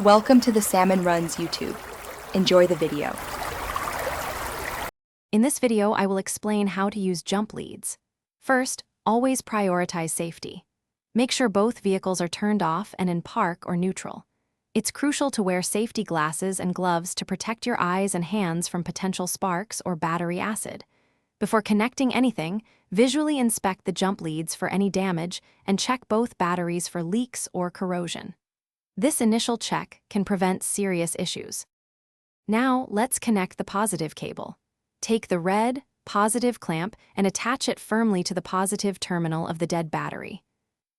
Welcome to the Salmon Runs YouTube. Enjoy the video. In this video, I will explain how to use jump leads. First, always prioritize safety. Make sure both vehicles are turned off and in park or neutral. It's crucial to wear safety glasses and gloves to protect your eyes and hands from potential sparks or battery acid. Before connecting anything, visually inspect the jump leads for any damage and check both batteries for leaks or corrosion. This initial check can prevent serious issues. Now, let's connect the positive cable. Take the red, positive clamp and attach it firmly to the positive terminal of the dead battery.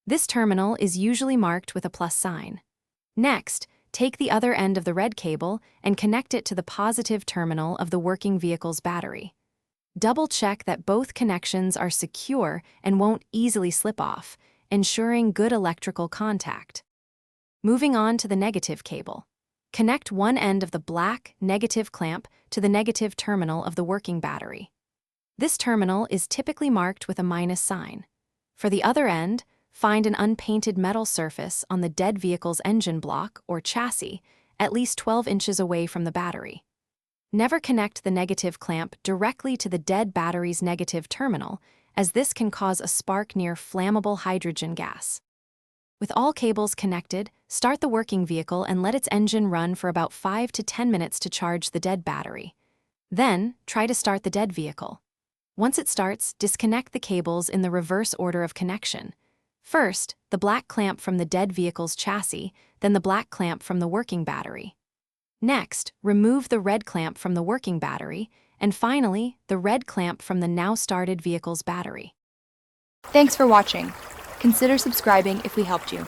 This terminal is usually marked with a plus sign. Next, take the other end of the red cable and connect it to the positive terminal of the working vehicle's battery. Double-check that both connections are secure and won't easily slip off, ensuring good electrical contact. Moving on to the negative cable. Connect one end of the black negative clamp to the negative terminal of the working battery. This terminal is typically marked with a minus sign. For the other end, find an unpainted metal surface on the dead vehicle's engine block or chassis, at least 12 inches away from the battery. Never connect the negative clamp directly to the dead battery's negative terminal, as this can cause a spark near flammable hydrogen gas. With all cables connected, start the working vehicle and let its engine run for about 5 to 10 minutes to charge the dead battery. Then, try to start the dead vehicle. Once it starts, disconnect the cables in the reverse order of connection. First, the black clamp from the dead vehicle's chassis, then the black clamp from the working battery. Next, remove the red clamp from the working battery, and finally, the red clamp from the now started vehicle's battery. Thanks for watching. Consider subscribing if we helped you.